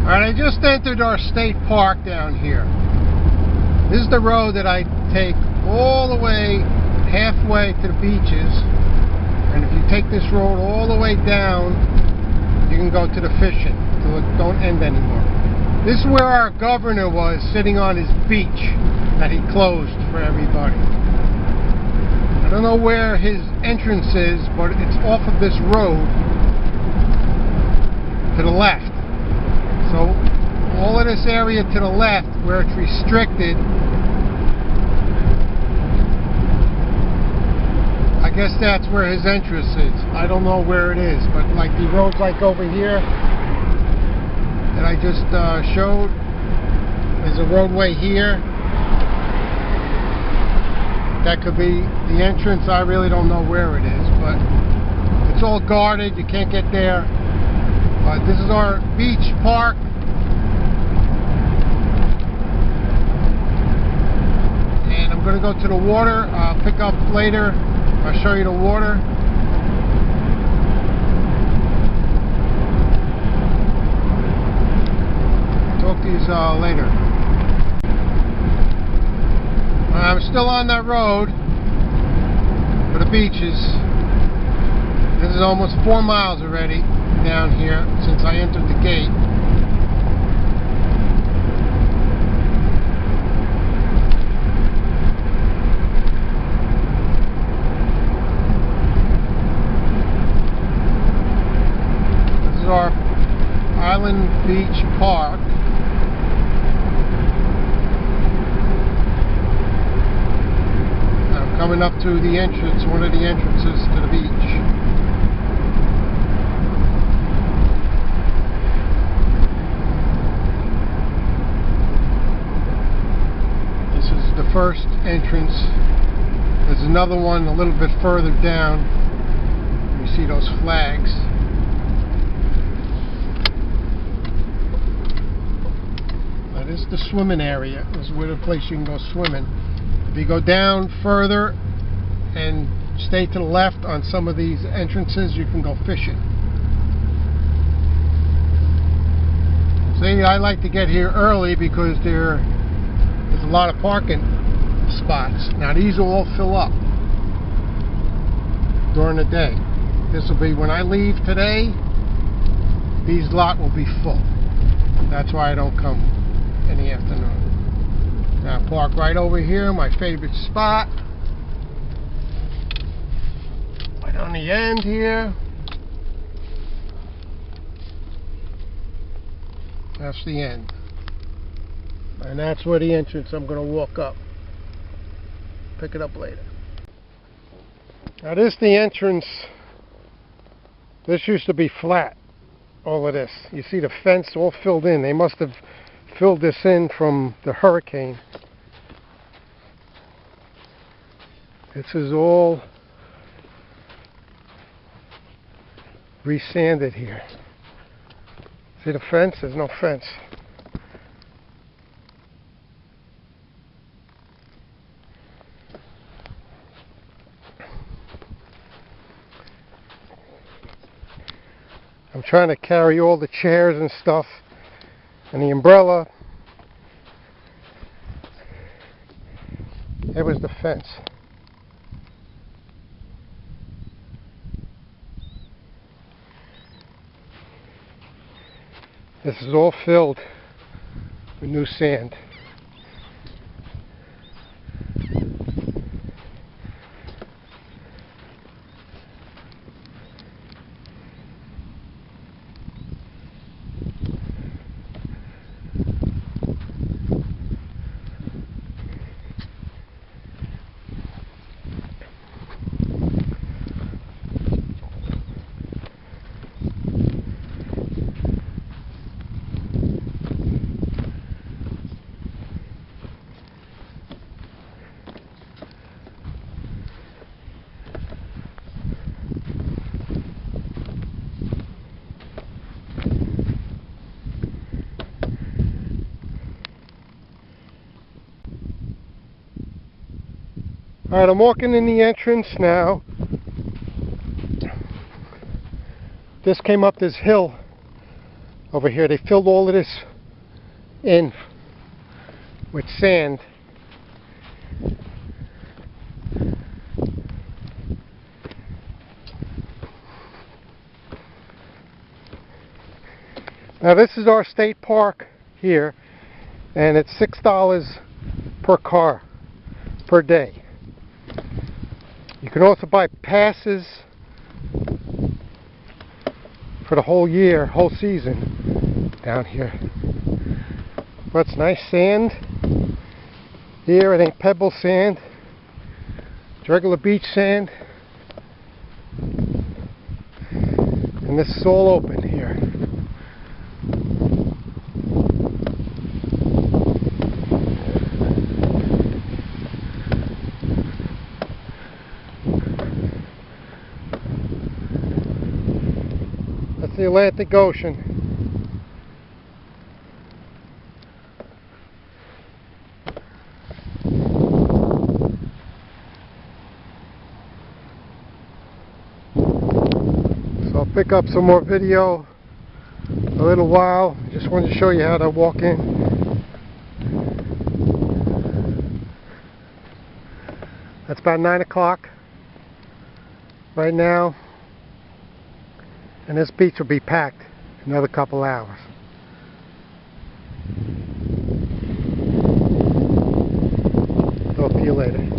Alright, I just entered our state park down here. This is the road that I take all the way halfway to the beaches, and if you take this road all the way down, you can go to the fishing till it don't end anymore. This is where our governor was sitting on his beach that he closed for everybody. I don't know where his entrance is, but it's off of this road to the left. So all of this area to the left where it's restricted, I guess that's where his entrance is. I don't know where it is, but like the roads like over here that I just showed, there's a roadway here. That could be the entrance. I really don't know where it is, but it's all guarded. You can't get there. But this is our beach park. And I'm going to go to the water. I'll pick up later. I'll show you the water. Talk to you later. I'm still on that road for the beaches. This is almost 4 miles already down here since I entered the gate. This is our Island Beach Park. Coming up to the entrance, one of the entrances to the beach. This is the first entrance. There's another one a little bit further down. You see those flags. That is the swimming area. This is where the place you can go swimming. If you go down further and stay to the left on some of these entrances, you can go fishing. See, I like to get here early because there's a lot of parking spots. Now these will all fill up during the day. This will be when I leave today, these lot will be full. That's why I don't come in the afternoon. Now park right over here, my favorite spot. Right on the end here. That's the end. And that's where the entrance, I'm going to walk up. Pick it up later. Now this is the entrance. This used to be flat, all of this. You see the fence all filled in. They must have filled this in from the hurricane. This is all resanded here. See the fence? There's no fence. I'm trying to carry all the chairs and stuff and the umbrella. There was the fence. This is all filled with new sand. Alright, I'm walking in the entrance now. This came up this hill Over here they filled all of this in with sand. Now this is our state park here, and it's $6 per car per day. You can also buy passes for the whole year, whole season down here. But it's nice sand. Here it ain't pebble sand. It's regular beach sand. And this is all open here. That's the Atlantic Ocean. So I'll pick up some more video in a little while. Just wanted to show you how to walk in. That's about 9 o'clock right now. And this beach will be packed in another couple hours. Talk to you later.